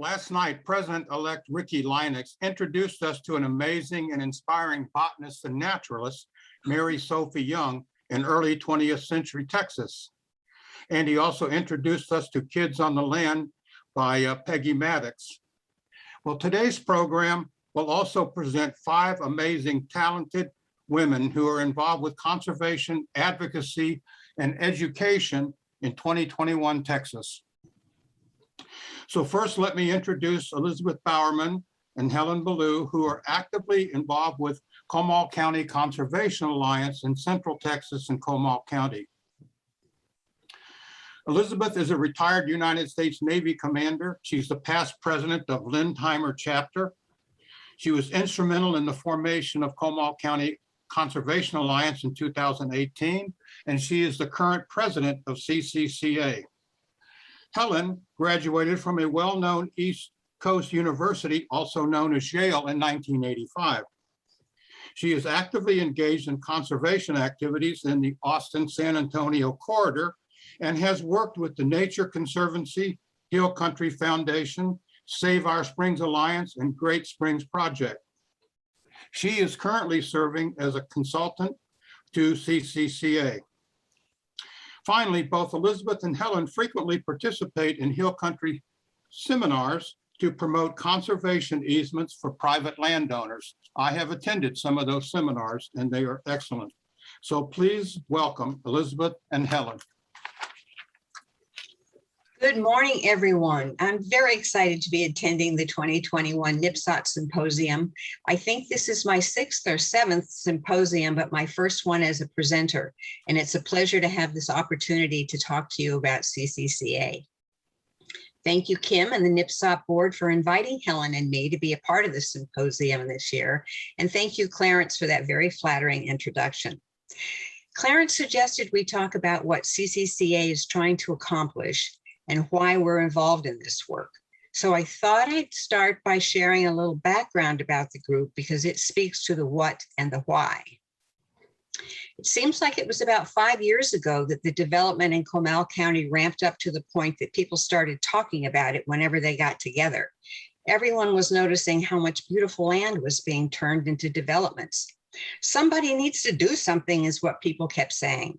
Last night, President-elect Ricky Linux introduced us to an amazing and inspiring botanist and naturalist, Mary Sophie Young, in early 20th century Texas. And he also introduced us to Kids on the Land by Peggy Maddox. Well, today's program will also present 5 amazing, talented women who are involved with conservation, advocacy, and education in 2021 Texas. So first, let me introduce Elizabeth Bowerman and Helen Ballew, who are actively involved with Comal County Conservation Alliance in Central Texas and Comal County. Elizabeth is a retired United States Navy commander. She's the past president of Lindheimer chapter. She was instrumental in the formation of Comal County Conservation Alliance in 2018, and she is the current president of CCCA. Helen graduated from a well-known East Coast University, also known as Yale, in 1985. She is actively engaged in conservation activities in the Austin-San Antonio corridor and has worked with the Nature Conservancy, Hill Country Foundation, Save Our Springs Alliance, and Great Springs Project. She is currently serving as a consultant to CCCA. Finally, both Elizabeth and Helen frequently participate in Hill Country seminars to promote conservation easements for private landowners. I have attended some of those seminars and they are excellent. So please welcome Elizabeth and Helen. Good morning, everyone. I'm very excited to be attending the 2021 NPSOT Symposium. I think this is my 6th or 7th symposium, but my first one as a presenter. And it's a pleasure to have this opportunity to talk to you about CCCA. Thank you, Kim and the NPSOT board for inviting Helen and me to be a part of the symposium this year. And thank you, Clarence, for that very flattering introduction. Clarence suggested we talk about what CCCA is trying to accomplish and why we're involved in this work. So I thought I'd start by sharing a little background about the group because it speaks to the what and the why. It seems like it was about 5 years ago that the development in Comal County ramped up to the point that people started talking about it whenever they got together. Everyone was noticing how much beautiful land was being turned into developments. Somebody needs to do something is what people kept saying.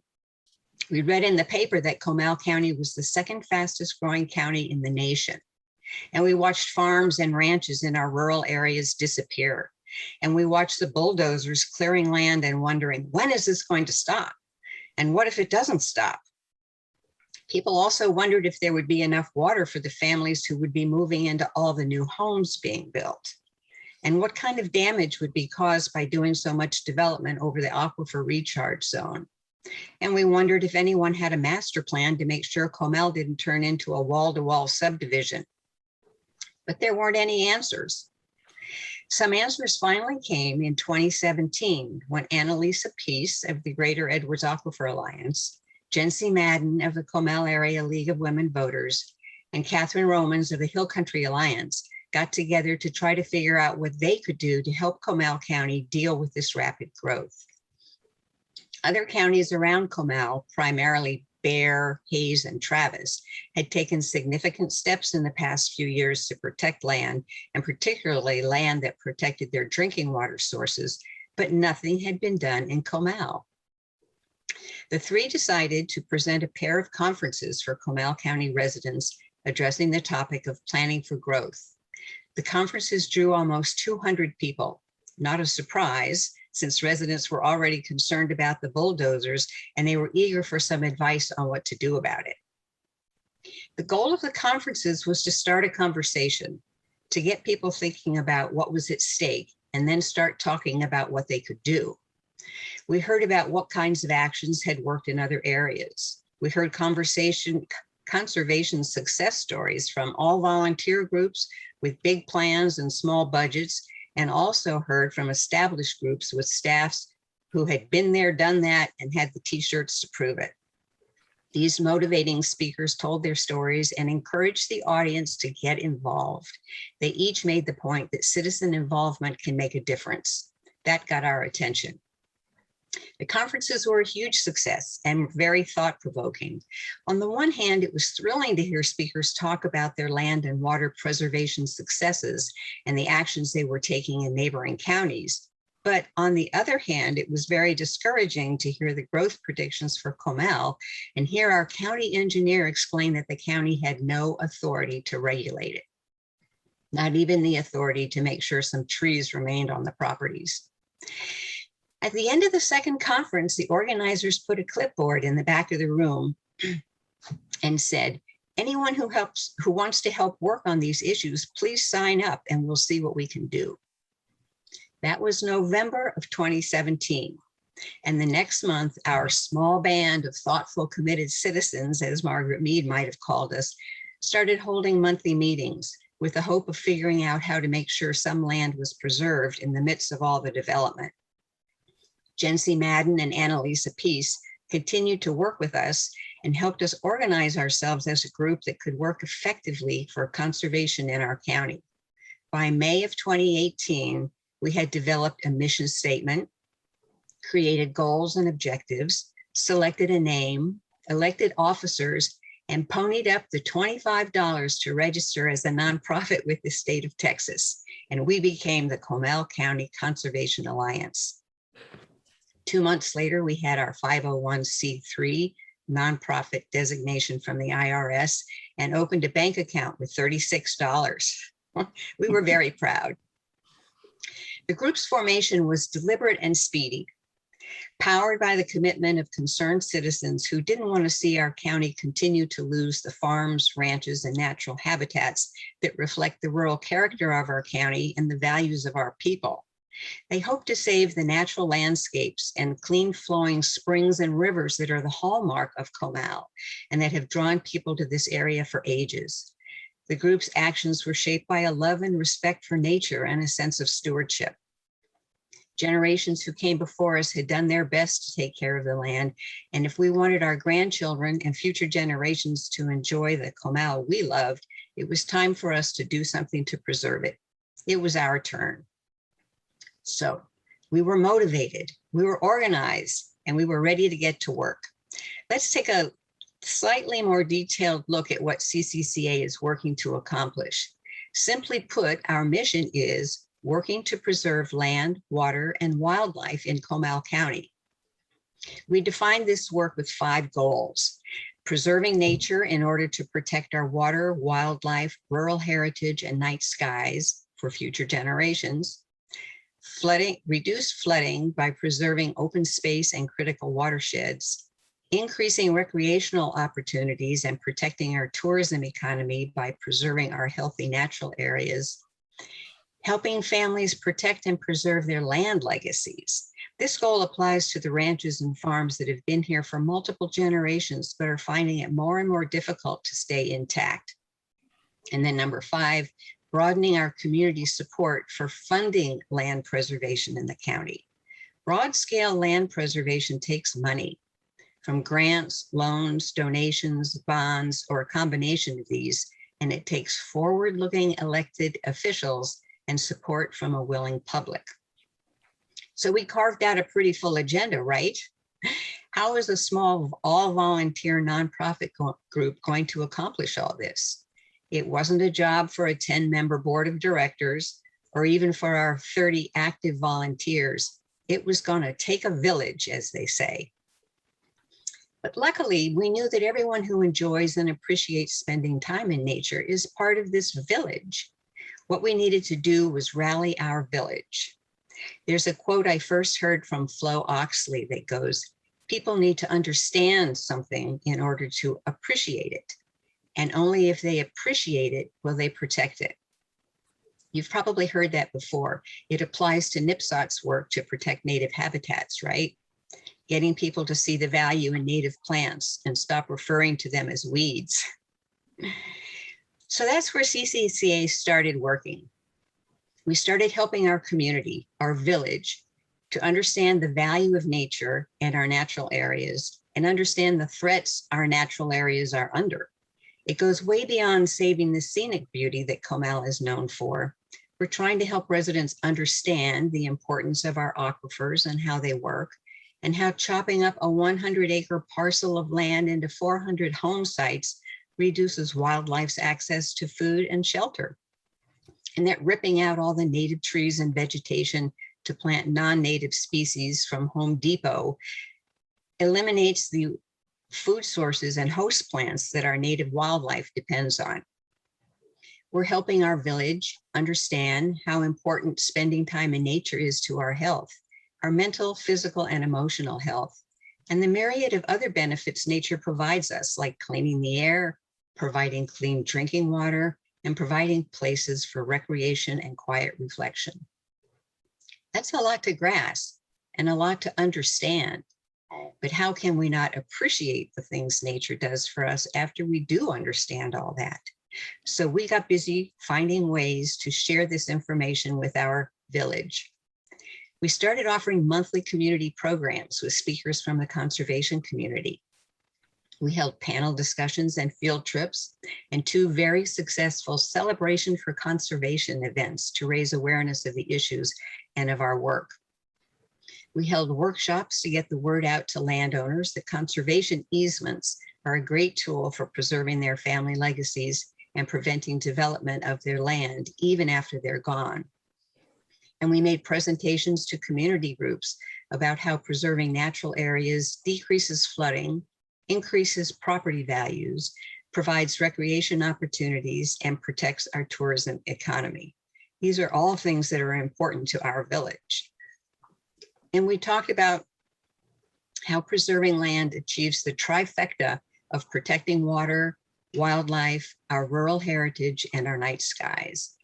We read in the paper that Comal County was the 2nd fastest growing county in the nation. And we watched farms and ranches in our rural areas disappear. And we watched the bulldozers clearing land and wondering, when is this going to stop? And what if it doesn't stop? People also wondered if there would be enough water for the families who would be moving into all the new homes being built. And what kind of damage would be caused by doing so much development over the Aquifer recharge zone? And we wondered if anyone had a master plan to make sure Comal didn't turn into a wall-to-wall subdivision. But there weren't any answers. Some answers finally came in 2017 when Annalisa Peace of the Greater Edwards Aquifer Alliance, Jency Madden of the Comal Area League of Women Voters, and Catherine Romans of the Hill Country Alliance got together to try to figure out what they could do to help Comal County deal with this rapid growth. Other counties around Comal, primarily Bear, Hayes, and Travis, had taken significant steps in the past few years to protect land, and particularly land that protected their drinking water sources, but nothing had been done in Comal. The 3 decided to present a pair of conferences for Comal County residents addressing the topic of planning for growth. The conferences drew almost 200 people, not a surprise, since residents were already concerned about the bulldozers and they were eager for some advice on what to do about it. The goal of the conferences was to start a conversation, to get people thinking about what was at stake and then start talking about what they could do. We heard about what kinds of actions had worked in other areas. We heard conservation success stories from all volunteer groups with big plans and small budgets, and also heard from established groups with staffs who had been there, done that, and had the t-shirts to prove it. These motivating speakers told their stories and encouraged the audience to get involved. They each made the point that citizen involvement can make a difference. That got our attention. The conferences were a huge success and very thought-provoking. On the one hand, it was thrilling to hear speakers talk about their land and water preservation successes and the actions they were taking in neighboring counties. But on the other hand, it was very discouraging to hear the growth predictions for Comal and hear our county engineer explain that the county had no authority to regulate it, not even the authority to make sure some trees remained on the properties. At the end of the second conference, the organizers put a clipboard in the back of the room and said, anyone who wants to help work on these issues, please sign up and we'll see what we can do. That was November of 2017. And the next month, our small band of thoughtful, committed citizens, as Margaret Mead might have called us, started holding monthly meetings with the hope of figuring out how to make sure some land was preserved in the midst of all the development. Jency Madden and Annalisa Peace continued to work with us and helped us organize ourselves as a group that could work effectively for conservation in our county. By May of 2018, we had developed a mission statement, created goals and objectives, selected a name, elected officers, and ponied up the $25 to register as a nonprofit with the state of Texas. And we became the Comal County Conservation Alliance. 2 months later, we had our 501c3 nonprofit designation from the IRS and opened a bank account with $36. We were very proud. The group's formation was deliberate and speedy, powered by the commitment of concerned citizens who didn't want to see our county continue to lose the farms, ranches, and natural habitats that reflect the rural character of our county and the values of our people. They hope to save the natural landscapes and clean flowing springs and rivers that are the hallmark of Comal and that have drawn people to this area for ages. The group's actions were shaped by a love and respect for nature and a sense of stewardship. Generations who came before us had done their best to take care of the land, and if we wanted our grandchildren and future generations to enjoy the Comal we loved, it was time for us to do something to preserve it. It was our turn. So we were motivated, we were organized, and we were ready to get to work. Let's take a slightly more detailed look at what CCCA is working to accomplish. Simply put, our mission is working to preserve land, water, and wildlife in Comal County. We defined this work with 5 goals: preserving nature in order to protect our water, wildlife, rural heritage, and night skies for future generations; reduce flooding by preserving open space and critical watersheds; increasing recreational opportunities and protecting our tourism economy by preserving our healthy natural areas; helping families protect and preserve their land legacies. This goal applies to the ranches and farms that have been here for multiple generations, but are finding it more and more difficult to stay intact. And then number 5, broadening our community support for funding land preservation in the county. Broad-scale land preservation takes money from grants, loans, donations, bonds, or a combination of these, and it takes forward-looking elected officials and support from a willing public. So we carved out a pretty full agenda, right? How is a small, all-volunteer nonprofit group going to accomplish all this? It wasn't a job for a 10-member board of directors or even for our 30 active volunteers. It was going to take a village, as they say. But luckily, we knew that everyone who enjoys and appreciates spending time in nature is part of this village. What we needed to do was rally our village. There's a quote I first heard from Flo Oxley that goes, "People need to understand something in order to appreciate it. And only if they appreciate it will they protect it." You've probably heard that before. It applies to NPSOT's work to protect native habitats, right? Getting people to see the value in native plants and stop referring to them as weeds. So that's where CCCA started working. We started helping our community, our village, to understand the value of nature and our natural areas and understand the threats our natural areas are under. It goes way beyond saving the scenic beauty that Comal is known for. We're trying to help residents understand the importance of our aquifers and how they work, and how chopping up a 100-acre parcel of land into 400 home sites reduces wildlife's access to food and shelter, and that ripping out all the native trees and vegetation to plant non-native species from Home Depot eliminates the food sources and host plants that our native wildlife depends on. We're helping our village understand how important spending time in nature is to our health, our mental, physical, and emotional health, and the myriad of other benefits nature provides us, like cleaning the air, providing clean drinking water, and providing places for recreation and quiet reflection. That's a lot to grasp and a lot to understand, but how can we not appreciate the things nature does for us after we do understand all that? So we got busy finding ways to share this information with our village. We started offering monthly community programs with speakers from the conservation community. We held panel discussions and field trips and 2 very successful Celebration for Conservation events to raise awareness of the issues and of our work. We held workshops to get the word out to landowners that conservation easements are a great tool for preserving their family legacies and preventing development of their land even after they're gone. And we made presentations to community groups about how preserving natural areas decreases flooding, increases property values, provides recreation opportunities, and protects our tourism economy. These are all things that are important to our village. And we talked about how preserving land achieves the trifecta of protecting water, wildlife, our rural heritage, and our night skies.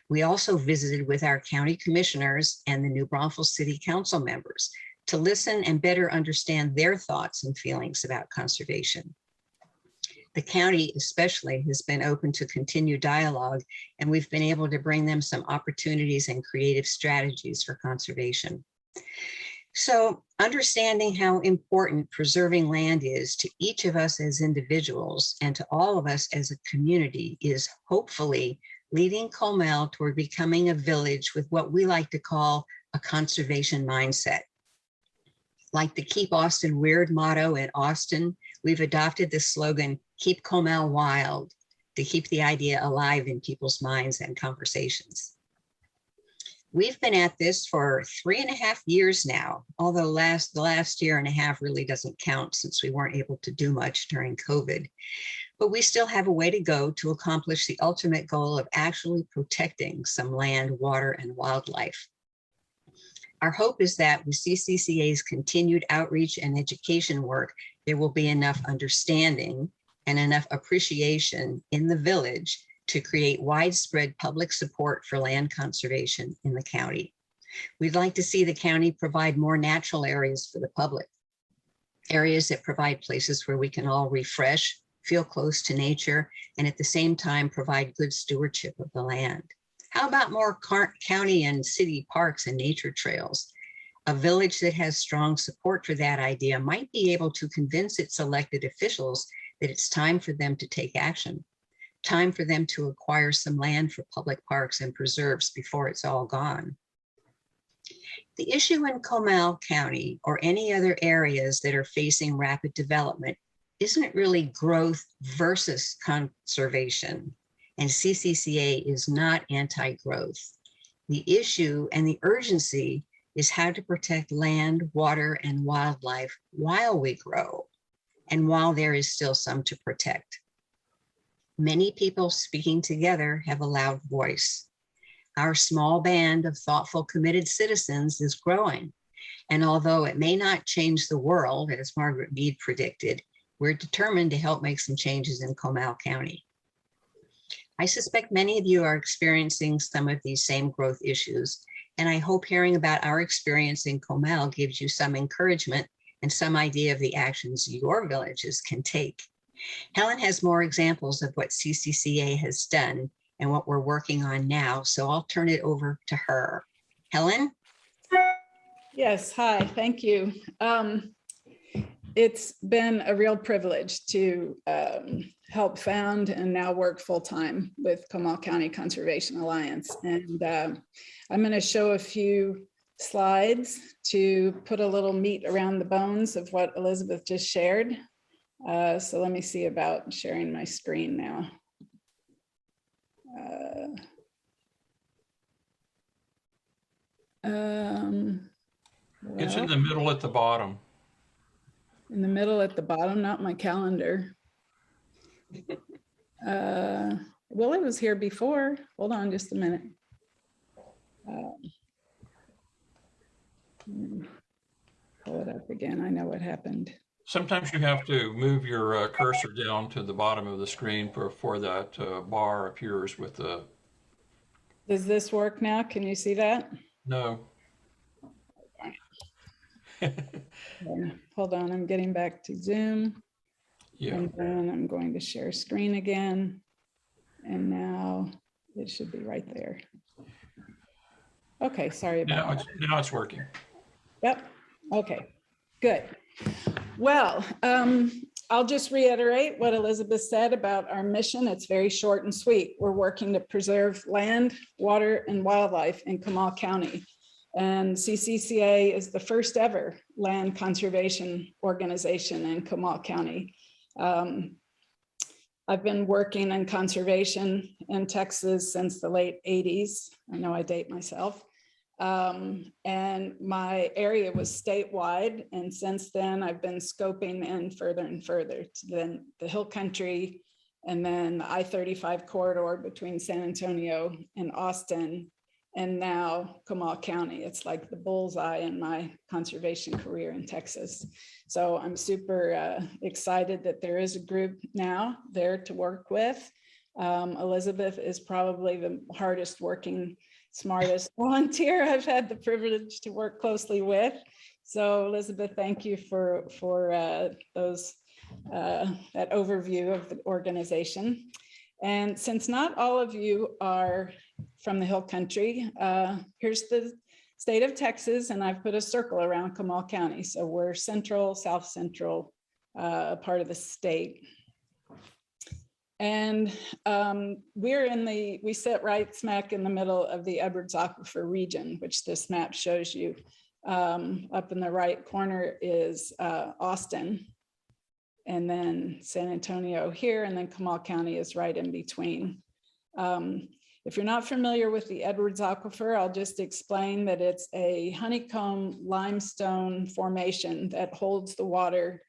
We also visited with our county commissioners and the New Braunfels City Council members to listen and better understand their thoughts and feelings about conservation. The county especially has been open to continued dialogue, and we've been able to bring them some opportunities and creative strategies for conservation. So understanding how important preserving land is to each of us as individuals and to all of us as a community is hopefully leading Comal toward becoming a village with what we like to call a conservation mindset. Like the Keep Austin Weird motto in Austin, we've adopted the slogan, Keep Comal Wild, to keep the idea alive in people's minds and conversations. We've been at this for 3.5 years now, although the last year and a half really doesn't count since we weren't able to do much during COVID. But we still have a way to go to accomplish the ultimate goal of actually protecting some land, water, and wildlife. Our hope is that with CCCA's continued outreach and education work, there will be enough understanding and enough appreciation in the village to create widespread public support for land conservation in the county. We'd like to see the county provide more natural areas for the public, areas that provide places where we can all refresh, feel close to nature, and at the same time provide good stewardship of the land. How about more county and city parks and nature trails? A village that has strong support for that idea might be able to convince its elected officials that it's time for them to take action, time for them to acquire some land for public parks and preserves before it's all gone. The issue in Comal County or any other areas that are facing rapid development isn't really growth versus conservation, and CCCA is not anti-growth. The issue and the urgency is how to protect land, water, and wildlife while we grow and while there is still some to protect. Many people speaking together have a loud voice. Our small band of thoughtful, committed citizens is growing. And although it may not change the world, as Margaret Mead predicted, we're determined to help make some changes in Comal County. I suspect many of you are experiencing some of these same growth issues, and I hope hearing about our experience in Comal gives you some encouragement and some idea of the actions your villages can take. Helen has more examples of what CCCA has done and what we're working on now, so I'll turn it over to her. Helen? Yes, hi, thank you. It's been a real privilege to help found and now work full-time with Comal County Conservation Alliance. And I'm going to show a few slides to put a little meat around the bones of what Elizabeth just shared. So let me see about sharing my screen now. It's in Well, the middle at the bottom. in the middle at the bottom, not my calendar. Well, it was here before. Hold on just a minute. Pull it up again. I know what happened. Sometimes you have to move your cursor down to the bottom of the screen before that bar appears with the. Does this work now? Can you see that? No. Hold on, I'm getting back to Zoom. Yeah. And then I'm going to share screen again. And now it should be right there. Okay, sorry about that. Now it's working. Yep, okay, good. Well, I'll just reiterate what Elizabeth said about our mission. It's very short and sweet. We're working to preserve land, water, and wildlife in Comal County. And CCCA is the first ever land conservation organization in Comal County. I've been working in conservation in Texas since the late 80s. I know I date myself. And my area was statewide. And since then, I've been scoping in further and further to then the Hill Country, and then the I-35 corridor between San Antonio and Austin, and now Comal County. It's like the bullseye in my conservation career in Texas. So I'm super excited that there is a group now there to work with. Elizabeth is probably the hardest working, smartest volunteer I've had the privilege to work closely with. So Elizabeth, thank you for that overview of the organization. And since not all of you are from the Hill Country, here's the state of Texas, and I've put a circle around Comal County. So we're central, south central part of the state. And we sit right smack in the middle of the Edwards Aquifer region, which this map shows you. Up in the right corner is Austin, and then San Antonio here, and then Comal County is right in between. If you're not familiar with the Edwards Aquifer, I'll just explain that it's a honeycomb limestone formation that holds the water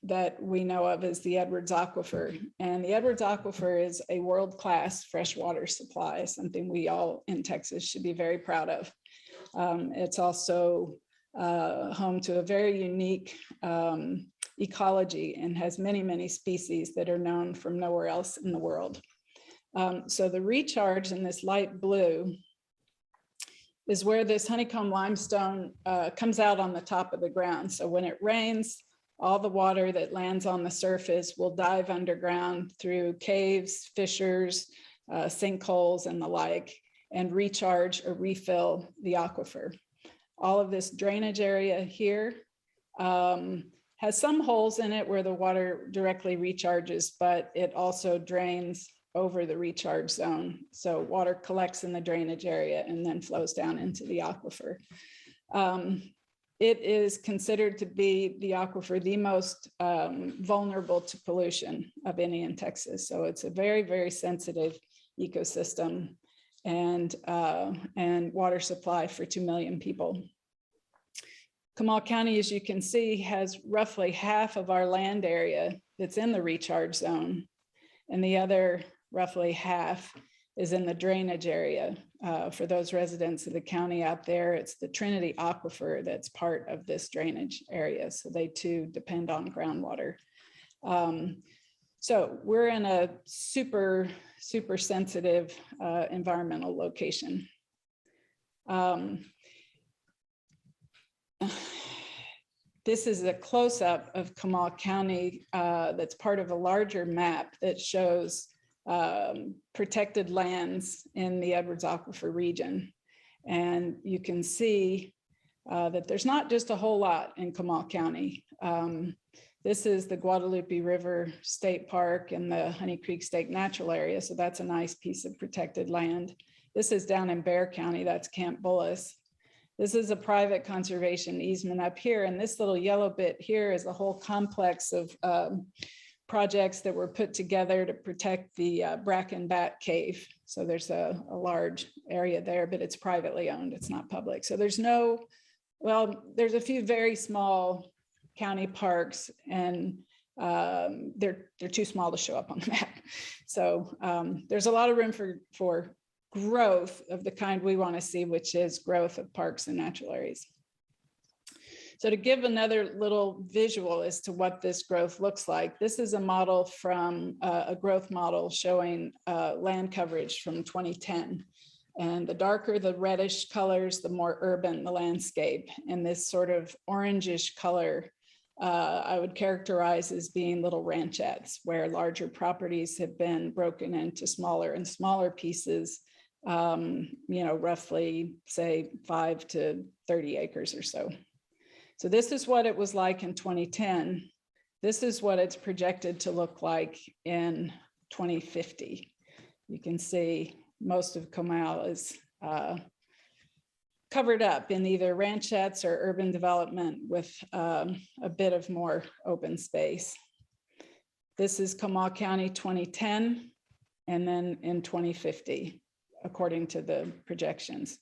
that we know of as the Edwards Aquifer. And the Edwards Aquifer is a world-class freshwater supply, something we all in Texas should be very proud of. It's also home to a very unique ecology and has many, many species that are known from nowhere else in the world. So the recharge in this light blue is where this honeycomb limestone comes out on the top of the ground. So when it rains, all the water that lands on the surface will dive underground through caves, fissures, sinkholes, and the like, and recharge or refill the aquifer. All of this drainage area here has some holes in it where the water directly recharges, but it also drains over the recharge zone. So water collects in the drainage area and then flows down into the aquifer. It is considered to be the aquifer the most vulnerable to pollution of any in Texas. So it's a very, very sensitive ecosystem and water supply for 2 million people. Comal County, as you can see, has roughly half of our land area that's in the recharge zone, and the other roughly half is in the drainage area. For those residents of the county out there, it's the Trinity Aquifer that's part of this drainage area. So they too depend on groundwater. So we're in a super, super sensitive environmental location. This is a close-up of Comal County that's part of a larger map that shows protected lands in the Edwards Aquifer region. And you can see that there's not just a whole lot in Comal County. This is the Guadalupe River State Park and the Honey Creek State Natural Area. So that's a nice piece of protected land. This is down in Bexar County, that's Camp Bullis. This is a private conservation easement up here, and this little yellow bit here is a whole complex of projects that were put together to protect the Bracken Cave. So there's a large area there, but it's privately owned, it's not public. So there's no, well, there's a few very small county parks, and they're too small to show up on the map. So there's a lot of room for growth of the kind we want to see, which is growth of parks and natural areas. So to give another little visual as to what this growth looks like, this is a model from a growth model showing land coverage from 2010. And the darker the reddish colors, the more urban the landscape. And this sort of orangish color I would characterize as being little ranchettes, where larger properties have been broken into smaller and smaller pieces, roughly say 5 to 30 acres or so. So this is what it was like in 2010. This is what it's projected to look like in 2050. You can see most of Comal is covered up in either ranchettes or urban development with a bit of more open space. This is Comal County 2010, and then in 2050, according to the projections.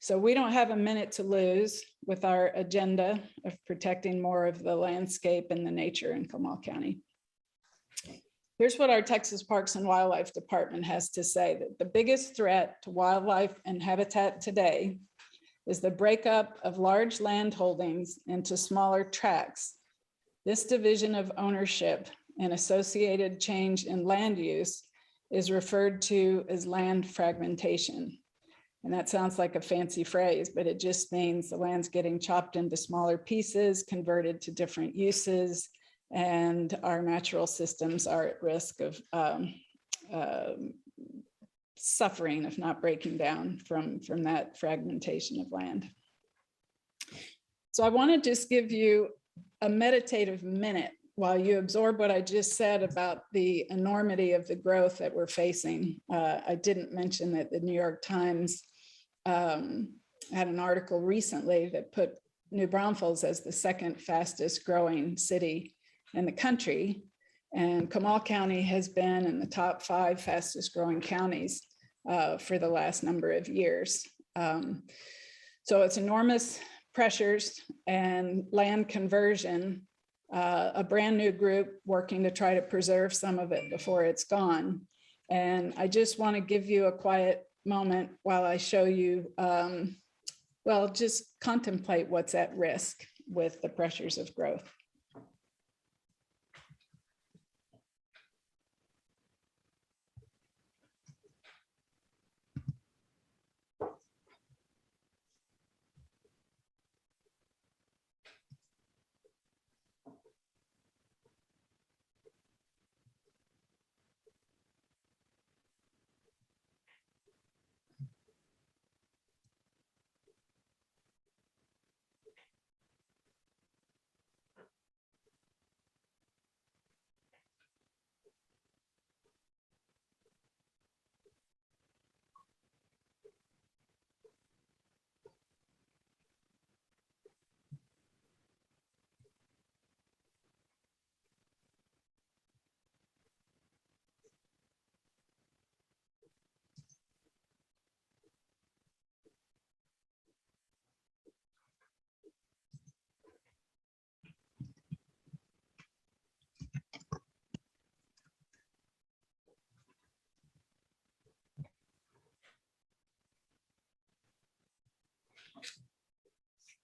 So we don't have a minute to lose with our agenda of protecting more of the landscape and the nature in Comal County. Here's what our Texas Parks and Wildlife Department has to say: that the biggest threat to wildlife and habitat today is the breakup of large land holdings into smaller tracts. This division of ownership and associated change in land use is referred to as land fragmentation. And that sounds like a fancy phrase, but it just means the land's getting chopped into smaller pieces, converted to different uses, and our natural systems are at risk of suffering, if not breaking down, from that fragmentation of land. So I want to just give you a meditative minute while you absorb what I just said about the enormity of the growth that we're facing. I didn't mention that the New York Times had an article recently that put New Braunfels as the second fastest growing city in the country. And Comal County has been in the top 5 fastest growing counties for the last number of years. So it's enormous pressures and land conversion, a brand new group working to try to preserve some of it before it's gone. And I just want to give you a quiet moment while I show you, well, just contemplate what's at risk with the pressures of growth.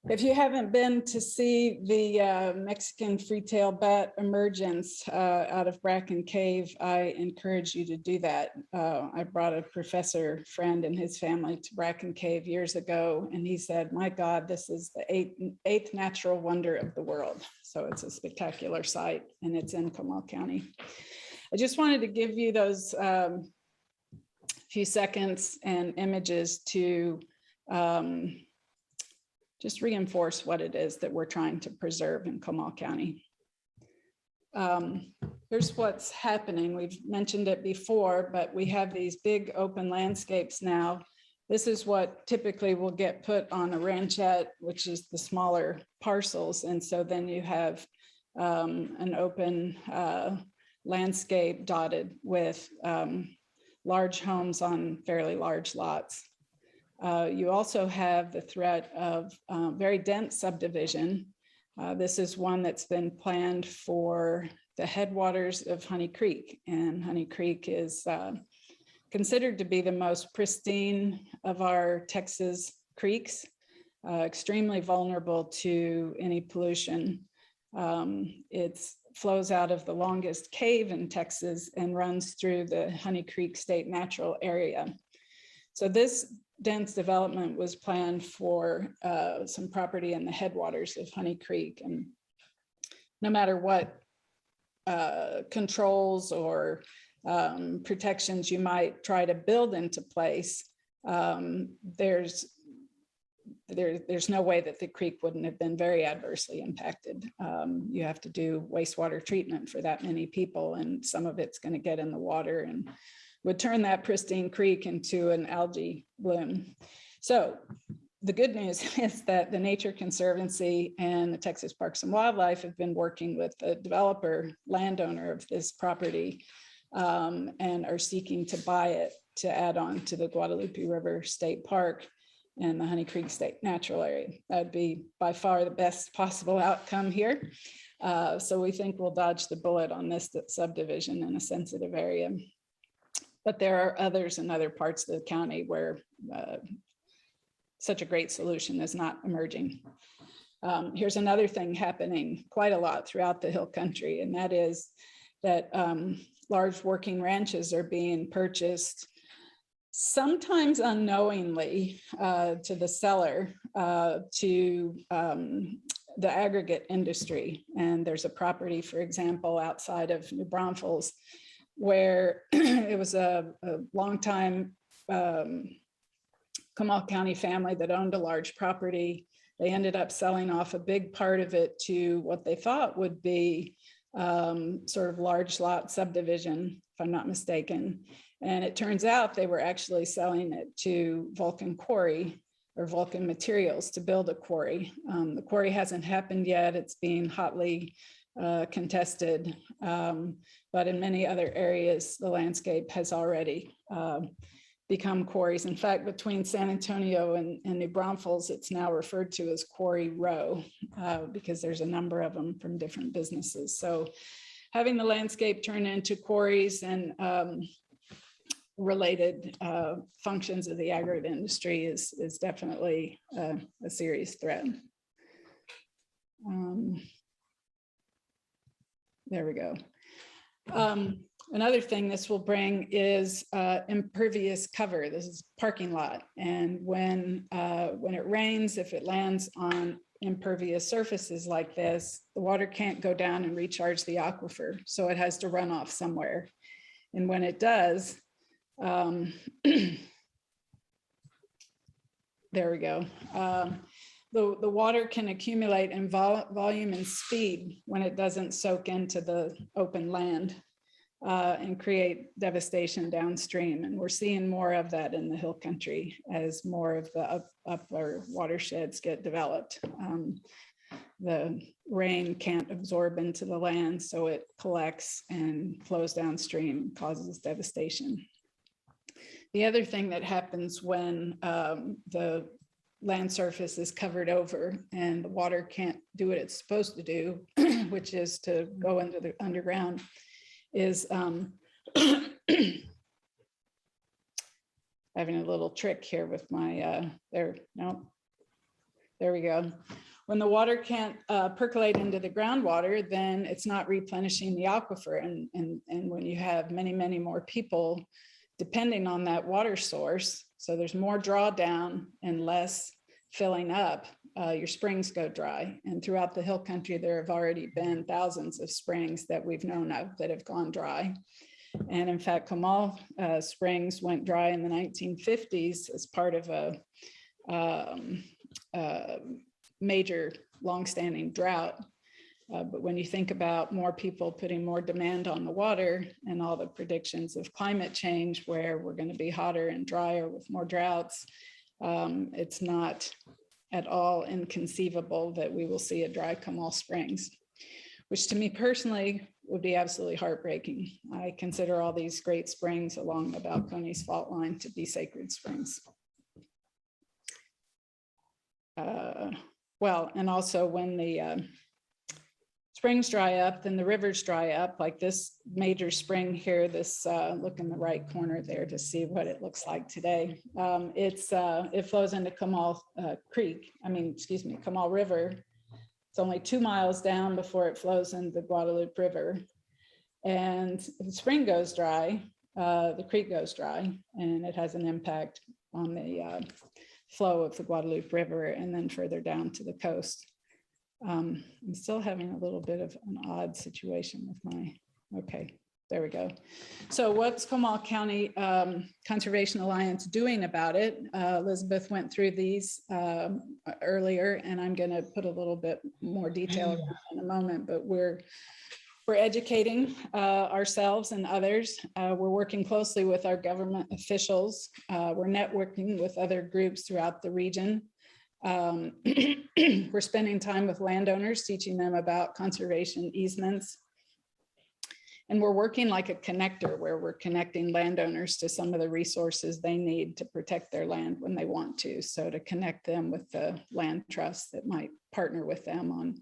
If you haven't been to see the Mexican free-tailed bat emergence out of Bracken Cave, I encourage you to do that. I brought a professor friend and his family to Bracken Cave years ago, and he said, my God, this is the eighth natural wonder of the world. So it's a spectacular site, and it's in Comal County. I just wanted to give you those few seconds and images to just reinforce what it is that we're trying to preserve in Comal County. Here's what's happening. We've mentioned it before, but we have these big open landscapes now This is what typically will get put on a ranchette, which is the smaller parcels. And so then you have an open landscape dotted with large homes on fairly large lots. You also have the threat of very dense subdivision. This is one that's been planned for the headwaters of Honey Creek, and Honey Creek is considered to be the most pristine of our Texas creeks, extremely vulnerable to any pollution. It flows out of the longest cave in Texas and runs through the Honey Creek State Natural Area. So this dense development was planned for some property in the headwaters of Honey Creek. And no matter what controls or protections you might try to build into place, there's no way that the creek wouldn't have been very adversely impacted. You have to do wastewater treatment for that many people, and some of it's going to get in the water and would turn that pristine creek into an algae bloom. So the good news is that the Nature Conservancy and the Texas Parks and Wildlife have been working with the developer, landowner of this property, and are seeking to buy it to add on to the Guadalupe River State Park and the Honey Creek State Natural Area. That'd be by far the best possible outcome here. So we think we'll dodge the bullet on this subdivision in a sensitive area. But there are others in other parts of the county where such a great solution is not emerging. Here's another thing happening quite a lot throughout the Hill Country, and that is that large working ranches are being purchased, sometimes unknowingly to the seller, to the aggregate industry. And there's a property, for example, outside of New Braunfels, where it was a longtime Comal County family that owned a large property. They ended up selling off a big part of it to what they thought would be sort of large lot subdivision, if I'm not mistaken. And it turns out they were actually selling it to Vulcan Quarry or Vulcan Materials to build a quarry. The quarry hasn't happened yet. It's being hotly contested, but in many other areas, the landscape has already become quarries. In fact, between San Antonio and New Braunfels, it's now referred to as Quarry Row because there's a number of them from different businesses. So having the landscape turn into quarries and related functions of the aggregate industry is definitely a serious threat. There we go. Another thing this will bring is impervious cover. This is parking lot. And when it rains, if it lands on impervious surfaces like this, the water can't go down and recharge the aquifer. So it has to run off somewhere. And when it does, there we go. The water can accumulate in volume and speed when it doesn't soak into the open land and create devastation downstream. And we're seeing more of that in the Hill Country as more of the upper watersheds get developed. The rain can't absorb into the land, so it collects and flows downstream, causes devastation. The other thing that happens when the land surface is covered over and the water can't do what it's supposed to do, which is to go into the underground, is having a little trick here with my, there we go. When the water can't percolate into the groundwater, then it's not replenishing the aquifer. And when you have many, many more people depending on that water source, so there's more drawdown and less filling up, your springs go dry. And throughout the Hill Country, there have already been thousands of springs that we've known of that have gone dry. And in fact, Comal Springs went dry in the 1950s as part of a major longstanding drought. But when you think about more people putting more demand on the water and all the predictions of climate change, where we're going to be hotter and drier with more droughts, it's not at all inconceivable that we will see a dry Comal Springs, which to me personally would be absolutely heartbreaking. I consider all these great springs along the Balcones fault line to be sacred springs. Well, and also when the springs dry up, then the rivers dry up, like this major spring here, this look in the right corner there to see what it looks like today. It flows into Comal Comal River. It's only 2 miles down before it flows into the Guadalupe River. And if the spring goes dry, the creek goes dry, and it has an impact on the flow of the Guadalupe River and then further down to the coast. I'm still having a little bit of an odd situation with my, okay, there we go. So what's Comal County Conservation Alliance doing about it? Elizabeth went through these earlier, and I'm going to put a little bit more detail in a moment, but we're educating ourselves and others. We're working closely with our government officials. We're networking with other groups throughout the region. We're spending time with landowners, teaching them about conservation easements. And we're working like a connector, where we're connecting landowners to some of the resources they need to protect their land when they want to. So to connect them with the land trusts that might partner with them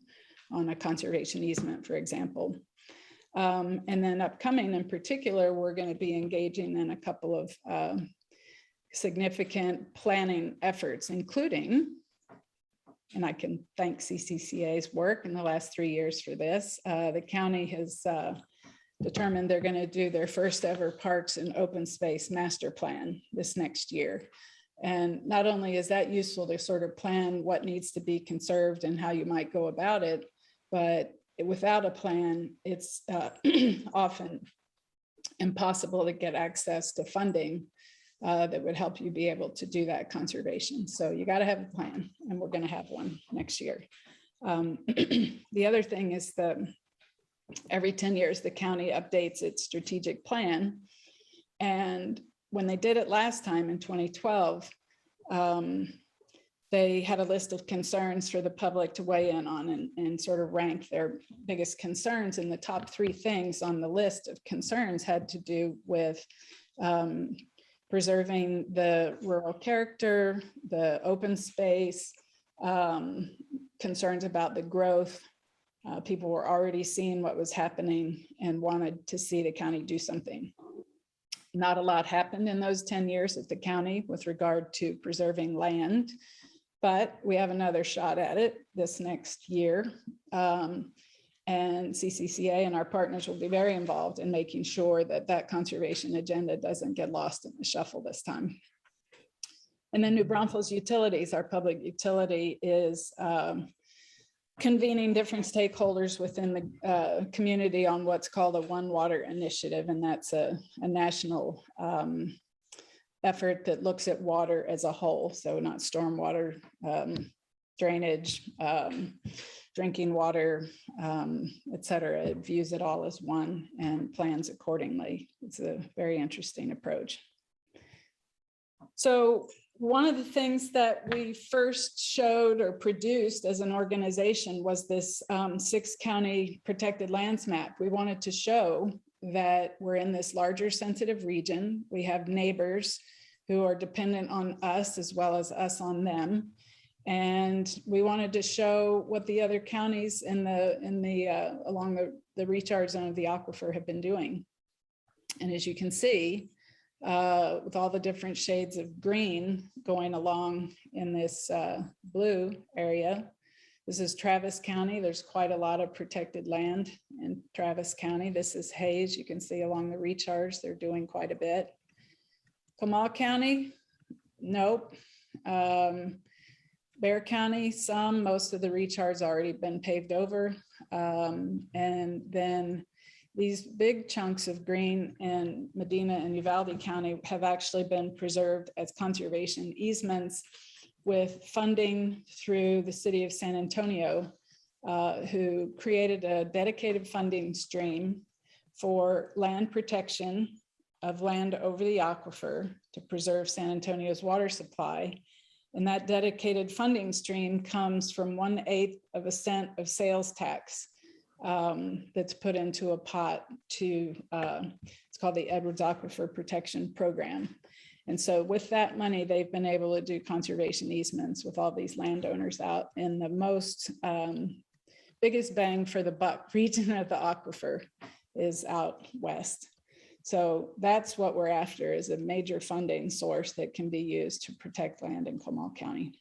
on a conservation easement, for example. And then upcoming in particular, we're going to be engaging in a couple of significant planning efforts, including, and I can thank CCCA's work in the last 3 years for this. The county has determined they're going to do their first ever parks and open space master plan this next year. And not only is that useful to sort of plan what needs to be conserved and how you might go about it, but without a plan, it's often impossible to get access to funding that would help you be able to do that conservation. So you got to have a plan, and we're going to have one next year. The other thing is that every 10 years, the county updates its strategic plan. And when they did it last time in 2012, they had a list of concerns for the public to weigh in on and sort of rank their biggest concerns. And the top 3 things on the list of concerns had to do with preserving the rural character, the open space, concerns about the growth. People were already seeing what was happening and wanted to see the county do something. Not a lot happened in those 10 years at the county with regard to preserving land, but we have another shot at it this next year. And CCCA and our partners will be very involved in making sure that that conservation agenda doesn't get lost in the shuffle this time. And then New Braunfels Utilities, our public utility, is convening different stakeholders within the community on what's called a One Water initiative. And that's a national effort that looks at water as a whole. So not stormwater, drainage, drinking water, et cetera. It views it all as one and plans accordingly. It's a very interesting approach. So one of the things that we first showed or produced as an organization was this 6-county protected lands map. We wanted to show that we're in this larger sensitive region. We have neighbors who are dependent on us as well as us on them. And we wanted to show what the other counties along the recharge zone of the aquifer have been doing. And as you can see, with all the different shades of green going along in this blue area, this is Travis County. There's quite a lot of protected land in Travis County. This is Hayes. You can see along the recharge, they're doing quite a bit. Comal County, nope. Bexar County, most of the recharge already been paved over. And then these big chunks of green in Medina and Uvalde County have actually been preserved as conservation easements with funding through the city of San Antonio who created a dedicated funding stream for land protection of land over the aquifer to preserve San Antonio's water supply. And that dedicated funding stream comes from 1/8 of a cent of sales tax that's put into a pot to, it's called the Edwards Aquifer Protection Program. And so with that money, they've been able to do conservation easements with all these landowners out in the most biggest bang for the buck region of the aquifer is out west. So that's what we're after, is a major funding source that can be used to protect land in Comal County.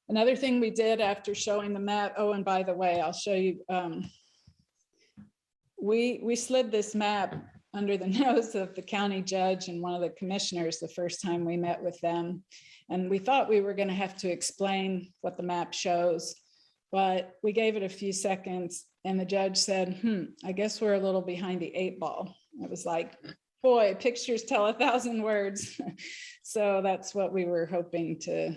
Another thing we did after showing the map, oh, and by the way, I'll show you, we slid this map under the nose of the county judge and one of the commissioners the first time we met with them. And we thought we were going to have to explain what the map shows, but we gave it a few seconds and the judge said, I guess we're a little behind the 8 ball. It was like, boy, pictures tell 1,000 words. So that's what we were hoping to,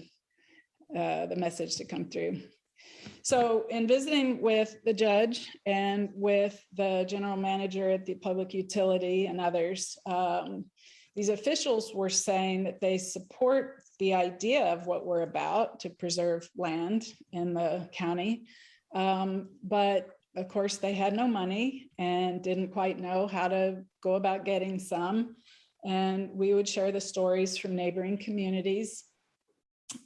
the message to come through. So in visiting with the judge and with the general manager at the public utility and others, these officials were saying that they support the idea of what we're about to preserve land in the county. But of course, they had no money and didn't quite know how to go about getting some. And we would share the stories from neighboring communities.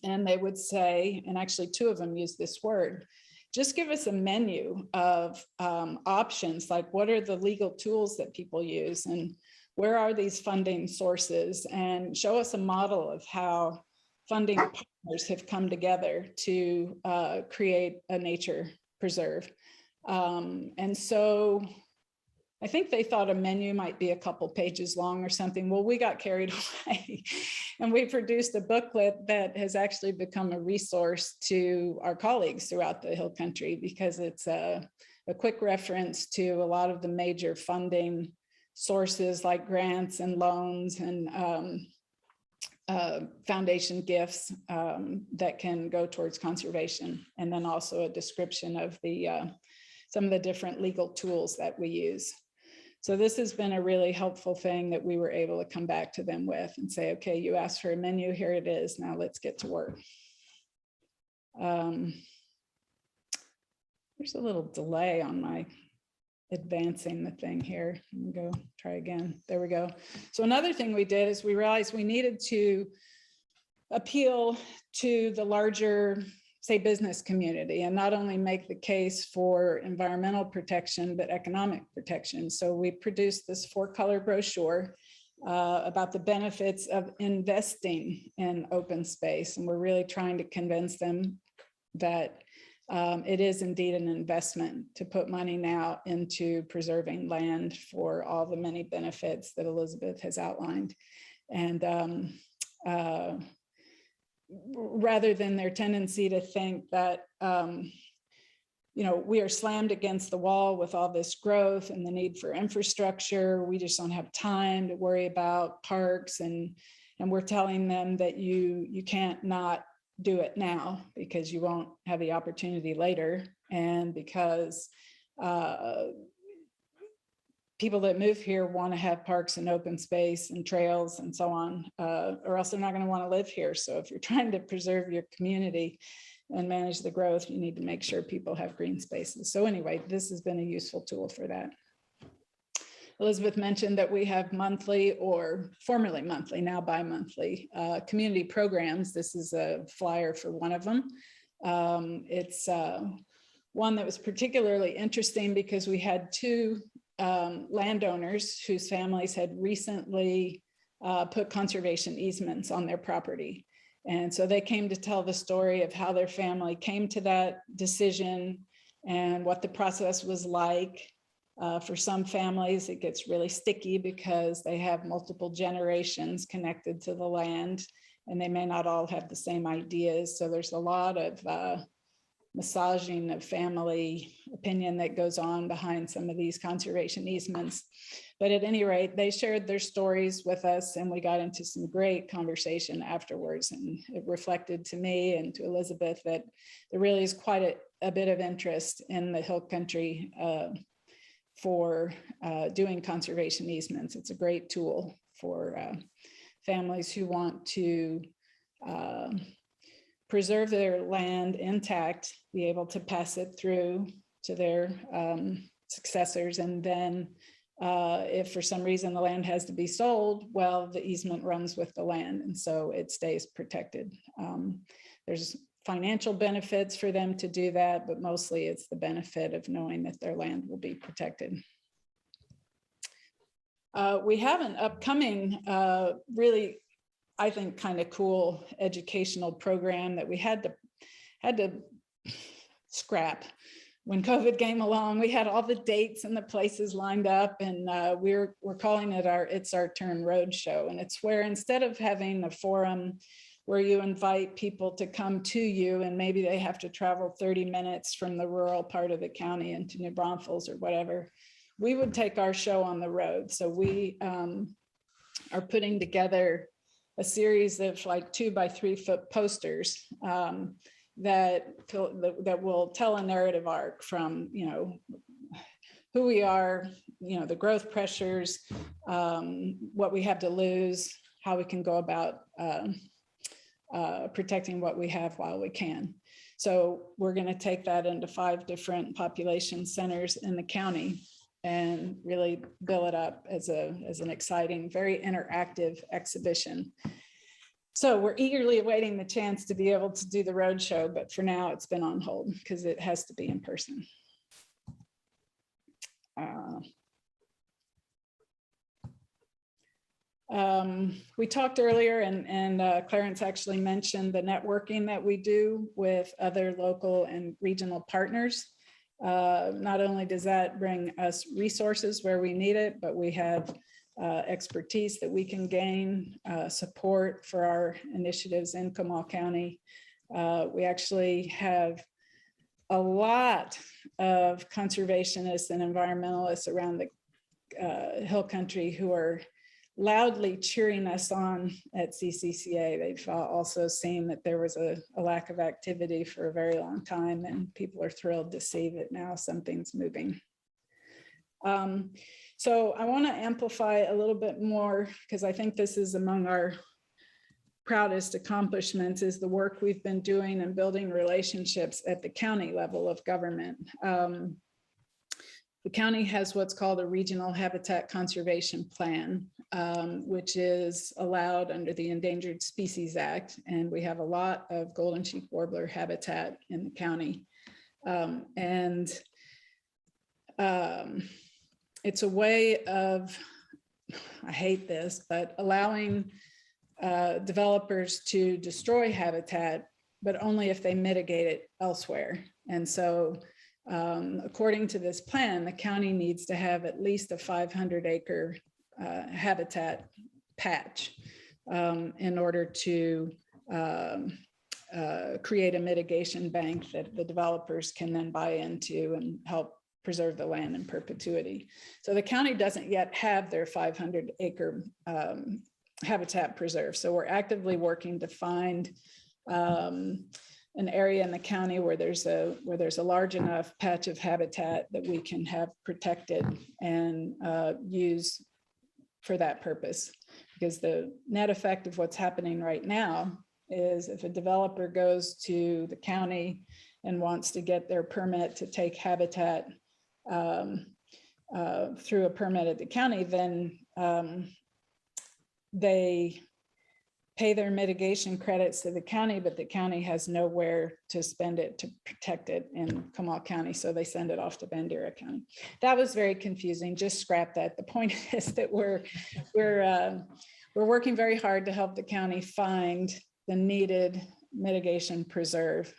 And they would say, and actually 2 of them used this word, just give us a menu of options, like what are the legal tools that people use and where are these funding sources, and show us a model of how funding partners have come together to create a nature preserve. And so I think they thought a menu might be a couple pages long or something. Well, we got carried away and we produced a booklet that has actually become a resource to our colleagues throughout the Hill Country, because it's a quick reference to a lot of the major funding sources like grants and loans and foundation gifts that can go towards conservation. And then also a description of the some of the different legal tools that we use. So this has been a really helpful thing that we were able to come back to them with and say, okay, you asked for a menu, here it is, now let's get to work. There's a little delay on my advancing the thing here. Let me go try again. There we go. So another thing we did is we realized we needed to appeal to the larger, say, business community, and not only make the case for environmental protection, but economic protection. So we produced this 4-color brochure about the benefits of investing in open space. And we're really trying to convince them that it is indeed an investment to put money now into preserving land for all the many benefits that Elizabeth has outlined. And rather than their tendency to think that, you know, we are slammed against the wall with all this growth and the need for infrastructure. We just don't have time to worry about parks, and we're telling them that you can't not do it now because you won't have the opportunity later, and because people that move here want to have parks and open space and trails and so on, or else they're not going to want to live here. So if you're trying to preserve your community and manage the growth, you need to make sure people have green spaces. So anyway, this has been a useful tool for that. Elizabeth mentioned that we have monthly, or formerly monthly, now bi-monthly, community programs. This is a flyer for one of them. It's one that was particularly interesting because we had 2 landowners whose families had recently put conservation easements on their property. And so they came to tell the story of how their family came to that decision and what the process was like. For some families, it gets really sticky because they have multiple generations connected to the land and they may not all have the same ideas. So there's a lot of massaging of family opinion that goes on behind some of these conservation easements. But at any rate, they shared their stories with us, and we got into some great conversation afterwards. And it reflected to me and to Elizabeth that there really is quite a bit of interest in the Hill Country for doing conservation easements. It's a great tool for families who want to preserve their land intact, be able to pass it through to their successors, and then if for some reason the land has to be sold, well, the easement runs with the land, and so it stays protected. There's financial benefits for them to do that, but mostly it's the benefit of knowing that their land will be protected. We have an upcoming, really, I think, kind of cool educational program that we had to scrap. When COVID came along, we had all the dates and the places lined up, and we're calling it It's Our Turn Roadshow. And it's where, instead of having a forum where you invite people to come to you and maybe they have to travel 30 minutes from the rural part of the county into New Braunfels or whatever, we would take our show on the road. So we are putting together a series of like 2 by 3 foot posters that will tell a narrative arc from, you know, who we are, you know, the growth pressures, what we have to lose, how we can go about protecting what we have while we can. So we're going to take that into 5 different population centers in the county and really build it up as an exciting, very interactive exhibition. So we're eagerly awaiting the chance to be able to do the roadshow, but for now it's been on hold because it has to be in person. We talked earlier, and Clarence actually mentioned the networking that we do with other local and regional partners. Not only does that bring us resources where we need it, but we have expertise that we can gain, support for our initiatives in Comal County. We actually have a lot of conservationists and environmentalists around the Hill Country who are loudly cheering us on at CCCA. They've also seen that there was a lack of activity for a very long time, and people are thrilled to see that now something's moving. So I want to amplify a little bit more, because I think this is among our proudest accomplishments, is the work we've been doing in building relationships at the county level of government. The county has what's called a regional habitat conservation plan, which is allowed under the Endangered Species Act. And we have a lot of golden cheek warbler habitat in the county. It's a way of, I hate this, but allowing developers to destroy habitat, but only if they mitigate it elsewhere. And so according to this plan, the county needs to have at least a 500-acre habitat patch in order to create a mitigation bank that the developers can then buy into and help preserve the land in perpetuity. So the county doesn't yet have their 500-acre habitat preserve. So we're actively working to find an area in the county where there's a large enough patch of habitat that we can have protected and use for that purpose. Because the net effect of what's happening right now is if a developer goes to the county and wants to get their permit to take habitat through a permit at the county, then they pay their mitigation credits to the county, but the county has nowhere to spend it to protect it in Comal County, so they send it off to Bandera County. That was very confusing. Just scrap that. The point is that we're working very hard to help the county find the needed mitigation preserve,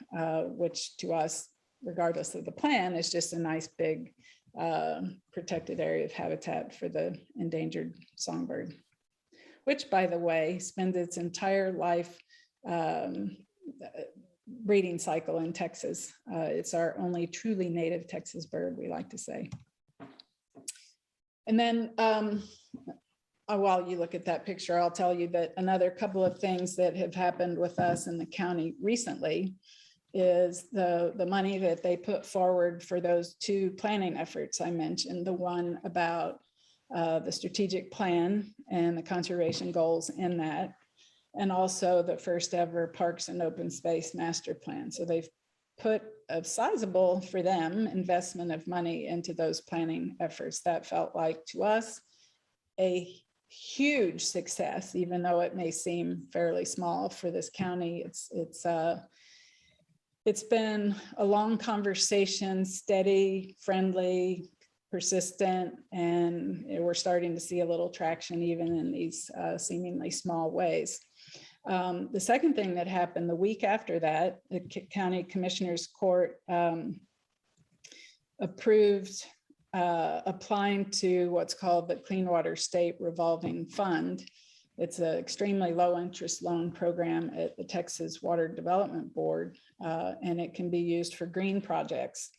which to us, regardless of the plan, is just a nice big protected area of habitat for the endangered songbird, which, by the way, spends its entire life breeding cycle in Texas. It's our only truly native Texas bird, we like to say. And then while you look at that picture, I'll tell you that another couple of things that have happened with us in the county recently is the money that they put forward for those two planning efforts I mentioned, the one about the strategic plan and the conservation goals in that, and also the first ever Parks and Open Space Master Plan. So they've put a sizable, for them, investment of money into those planning efforts. That felt like to us a huge success, even though it may seem fairly small for this county. It's been a long conversation, steady, friendly, persistent, and we're starting to see a little traction even in these seemingly small ways. The second thing that happened the week after that, the County Commissioners Court approved applying to what's called the Clean Water State Revolving Fund. It's an extremely low interest loan program at the Texas Water Development Board, and it can be used for green projects.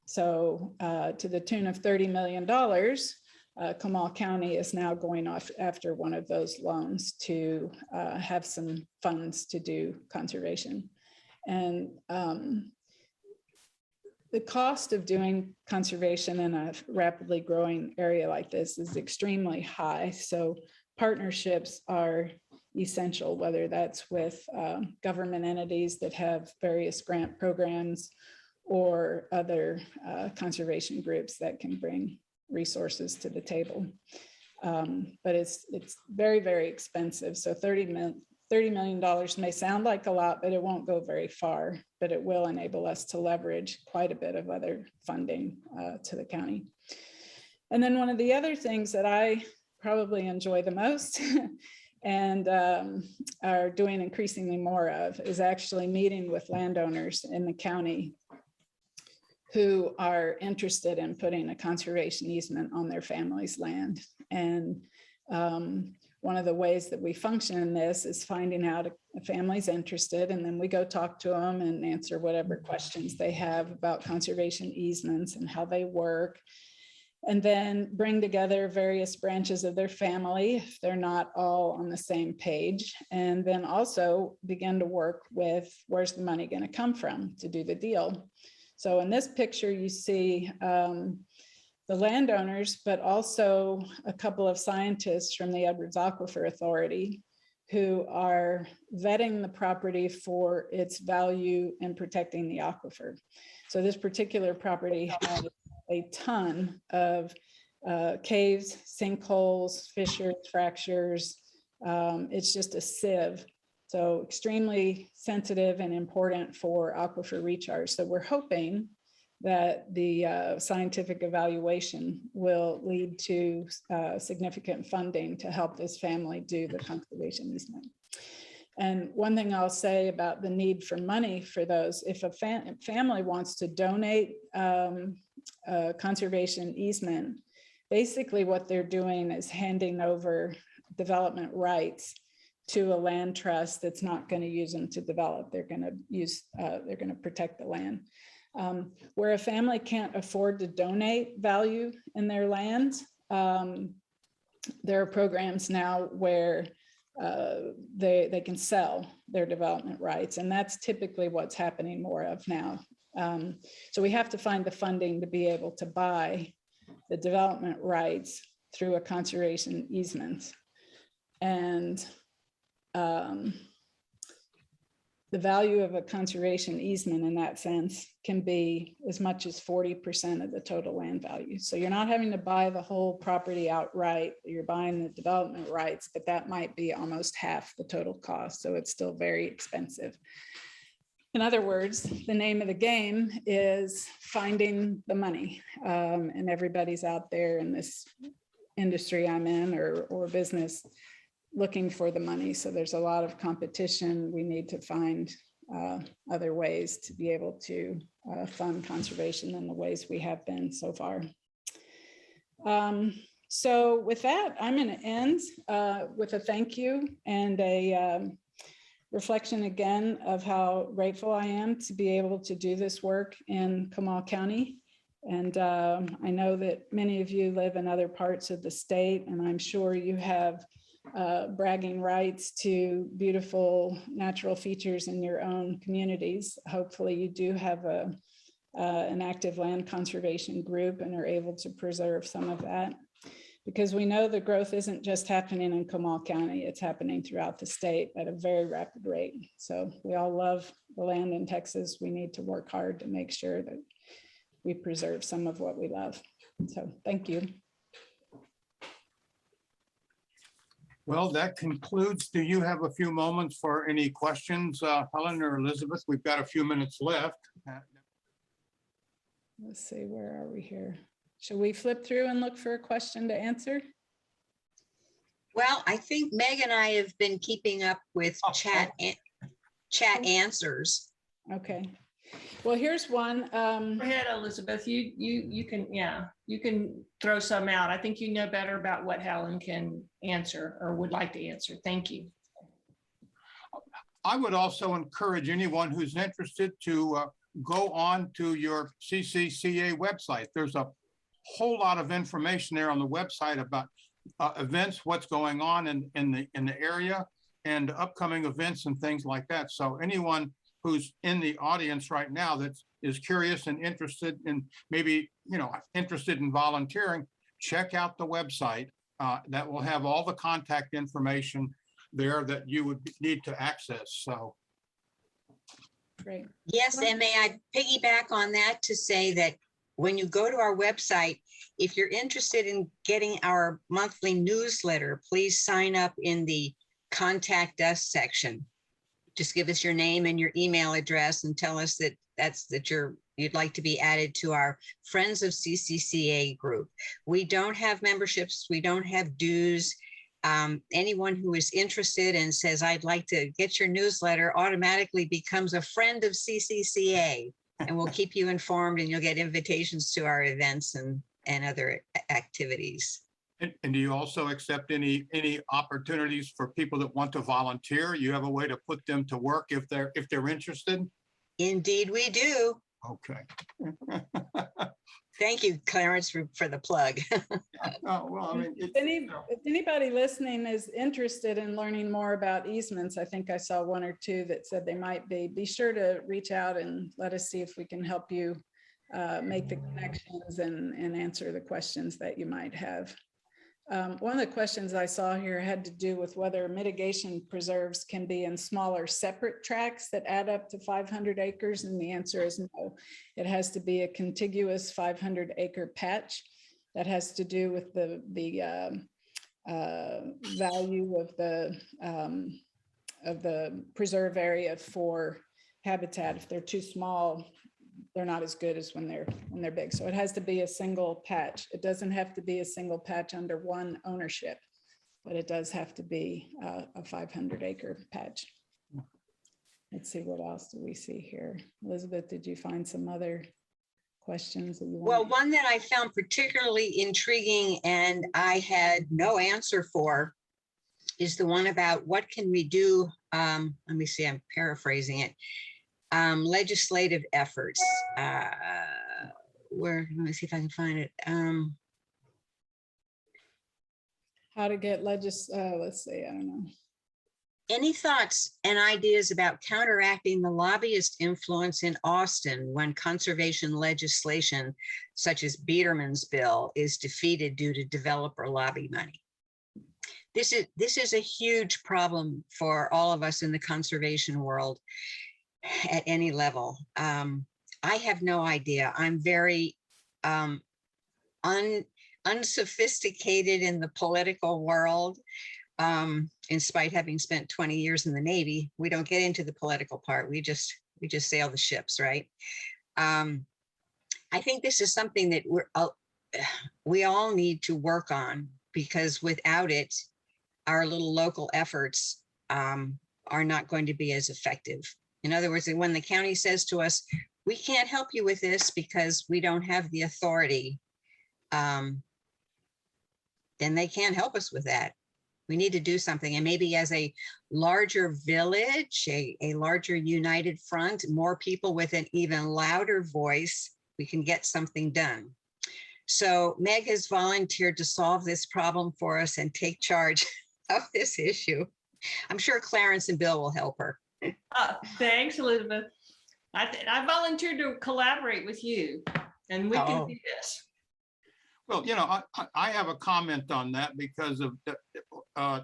So to the tune of $30 million, Comal County is now going off after one of those loans to have some funds to do conservation. And the cost of doing conservation in a rapidly growing area like this is extremely high. So partnerships are essential, whether that's with government entities that have various grant programs or other conservation groups that can bring resources to the table. But it's very, very expensive. So $30 million may sound like a lot, but it won't go very far, but it will enable us to leverage quite a bit of other funding to the county. And then one of the other things that I probably enjoy the most and are doing increasingly more of is actually meeting with landowners in the county who are interested in putting a conservation easement on their family's land. And one of the ways that we function in this is finding out if a family's interested, and then we go talk to them and answer whatever questions they have about conservation easements and how they work, and then bring together various branches of their family if they're not all on the same page, and then also begin to work with where's the money going to come from to do the deal. So in this picture, you see the landowners, but also a couple of scientists from the Edwards Aquifer Authority who are vetting the property for its value in protecting the aquifer. So this particular property has a ton of caves, sinkholes, fissures, fractures. It's just a sieve. So extremely sensitive and important for aquifer recharge. So we're hoping that the scientific evaluation will lead to significant funding to help this family do the conservation easement. And one thing I'll say about the need for money for those, if a family wants to donate a conservation easement, basically what they're doing is handing over development rights to a land trust that's not going to use them to develop. They're going to protect the land. Where a family can't afford to donate value in their land, there are programs now where they can sell their development rights, and that's typically what's happening more of now. So we have to find the funding to be able to buy the development rights through a conservation easement. And the value of a conservation easement in that sense can be as much as 40% of the total land value. So you're not having to buy the whole property outright, you're buying the development rights, but that might be almost half the total cost. So it's still very expensive. In other words, the name of the game is finding the money. And everybody's out there in this industry I'm in or business looking for the money. So there's a lot of competition. We need to find other ways to be able to fund conservation in the ways we have been so far. So with that, I'm going to end with a thank you and a reflection again of how grateful I am to be able to do this work in Comal County. And I know that many of you live in other parts of the state, and I'm sure you have bragging rights to beautiful natural features in your own communities. Hopefully you do have an active land conservation group and are able to preserve some of that. Because we know the growth isn't just happening in Comal County, it's happening throughout the state at a very rapid rate. So we all love the land in Texas. We need to work hard to make sure that we preserve some of what we love. So thank you. Well, that concludes. Do you have a few moments for any questions, Helen or Elizabeth? We've got a few minutes left. Let's see, where are we here? Should we flip through and look for a question to answer? Well, I think Meg and I have been keeping up with chat answers. Okay. Well, here's one. Go ahead, Elizabeth. You can throw some out. I think you know better about what Helen can answer or would like to answer. Thank you. I would also encourage anyone who's interested to go on to your CCCA website. There's a whole lot of information there on the website about events, what's going on in the area, and upcoming events and things like that. So anyone who's in the audience right now that is curious and interested in maybe, interested in volunteering, check out the website. That will have all the contact information there that you would need to access. So. Great. Yes, and may I piggyback on that to say that when you go to our website, if you're interested in getting our monthly newsletter, please sign up in the Contact Us section. Just give us your name and your email address and tell us that you'd like to be added to our Friends of CCCA group. We don't have memberships, we don't have dues. Anyone who is interested and says, I'd like to get your newsletter, automatically becomes a friend of CCCA, and we'll keep you informed, and you'll get invitations to our events and other activities. And do you also accept any opportunities for people that want to volunteer? You have a way to put them to work if they're interested? Indeed, we do. Okay. Thank you, Clarence, for the plug. Oh, well, I mean, If anybody listening is interested in learning more about easements, I think I saw one or two that said they might be sure to reach out and let us see if we can help you make the connections and answer the questions that you might have. One of the questions I saw here had to do with whether mitigation preserves can be in smaller separate tracts that add up to 500 acres. And the answer is no. It has to be a contiguous 500-acre patch. That has to do with the value of the preserve area for habitat. If they're too small, they're not as good as when they're big. So it has to be a single patch. It doesn't have to be a single patch under one ownership, but it does have to be a 500-acre patch. Let's see, what else do we see here? Elizabeth, did you find some other questions that you want? Well, one that I found particularly intriguing and I had no answer for is the one about what can we do, let me see, I'm paraphrasing it. Legislative efforts. Let me see if I can find it. How to get let's see, I don't know. Any thoughts and ideas about counteracting the lobbyist influence in Austin when conservation legislation, such as Biedermann's bill, is defeated due to developer lobby money? This is a huge problem for all of us in the conservation world at any level. I have no idea. I'm very unsophisticated in the political world. In spite of having spent 20 years in the Navy, we don't get into the political part. We just sail the ships, right? I think this is something that we all need to work on, because without it, our little local efforts are not going to be as effective. In other words, when the county says to us, we can't help you with this because we don't have the authority, then they can't help us with that. We need to do something. And maybe as a larger village, a larger united front, more people with an even louder voice we can get something done. So Meg has volunteered to solve this problem for us and take charge of this issue. I'm sure Clarence and Bill will help her. Thanks, Elizabeth. I volunteered to collaborate with you, and we can do this. Well, you know, I have a comment on that because of the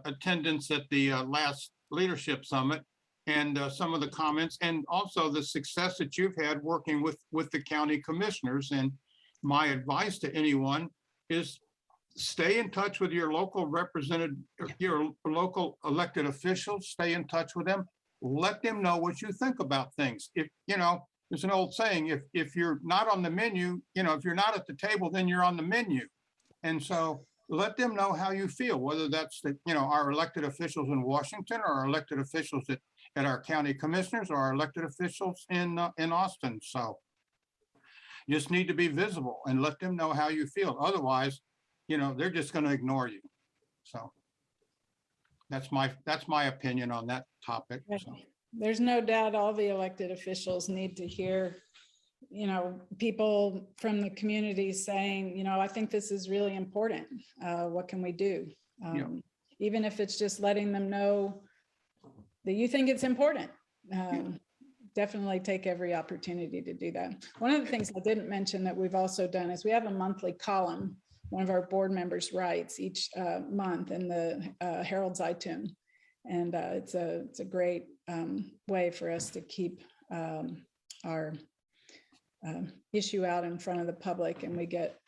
attendance at the last leadership summit and some of the comments, and also the success that you've had working with the county commissioners. And my advice to anyone is stay in touch with your local representative, your local elected officials, stay in touch with them, let them know what you think about things. If, you know, there's an old saying, if you're not on the menu, you know, if you're not at the table, then you're on the menu. And so let them know how you feel, whether that's the, you know, our elected officials in Washington or our elected officials at our county commissioners or our elected officials in Austin. So you just need to be visible and let them know how you feel. Otherwise, you know, they're just going to ignore you. So that's my opinion on that topic. So. There's no doubt all the elected officials need to hear, you know, people from the community saying, you know, I think this is really important. What can we do? Yeah. Even if it's just letting them know that you think it's important. Definitely take every opportunity to do that. One of the things I didn't mention that we've also done is we have a monthly column one of our board members writes each month in the Herald Zeitung. And it's a great way for us to keep our issue out in front of the public, and we get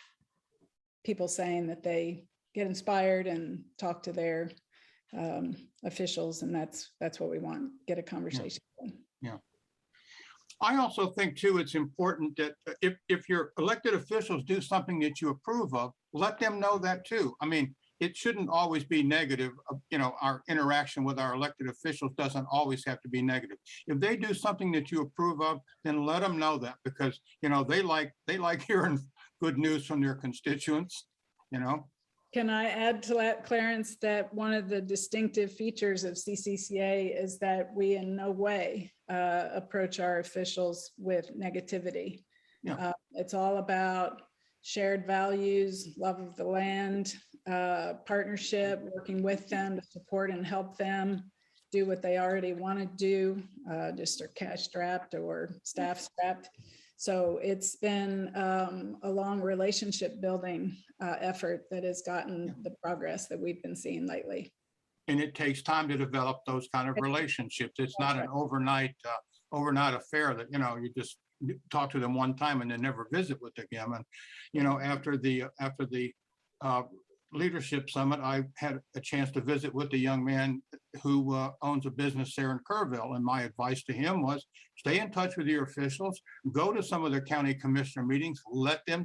people saying that they get inspired and talk to their officials, and that's what we want, get a conversation. Yeah. I also think too, it's important that if your elected officials do something that you approve of, let them know that too. I mean, it shouldn't always be negative. You know, our interaction with our elected officials doesn't always have to be negative. If they do something that you approve of, then let them know that, because, you know, they like hearing good news from their constituents, you know. Can I add to that, Clarence, that one of the distinctive features of CCCA is that we in no way approach our officials with negativity. Yeah. It's all about shared values, love of the land, partnership, working with them to support and help them do what they already want to do, just are cash strapped or staff strapped. So it's been a long relationship building effort that has gotten the progress that we've been seeing lately. And it takes time to develop those kind of relationships. It's not an overnight affair that, you know, you just talk to them one time and then never visit with them again. And, you know, after the leadership summit, I had a chance to visit with the young man who owns a business there in Kerrville. And my advice to him was stay in touch with your officials, go to some of their county commissioner meetings, let them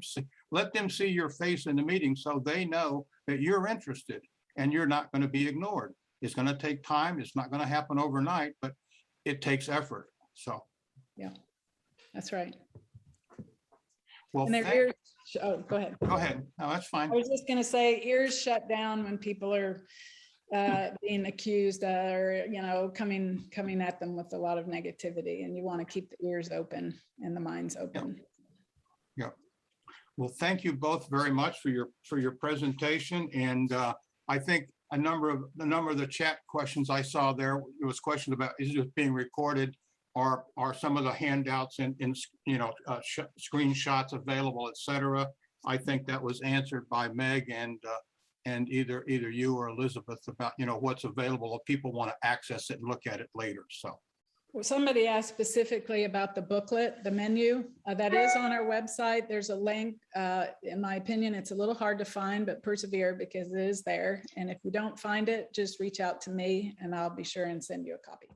see your face in the meeting so they know that you're interested and you're not going to be ignored. It's going to take time. It's not going to happen overnight, but it takes effort. So. Yeah, that's right. Well, and their ears, oh, go ahead. Go ahead. No, that's fine. I was just going to say, ears shut down when people are being accused or, you know, coming at them with a lot of negativity, and you want to keep the ears open and the minds open. Yeah. Well, thank you both very much for your presentation. And I think a number of the chat questions I saw there was questions about, is this being recorded? Are some of the handouts and you know, screenshots available, et cetera. I think that was answered by Meg and either you or Elizabeth about, you know, what's available if people want to access it and look at it later. So. Well, somebody asked specifically about the booklet, the menu that is on our website. There's a link. In my opinion, it's a little hard to find, but persevere because it is there. And if you don't find it, just reach out to me and I'll be sure and send you a copy.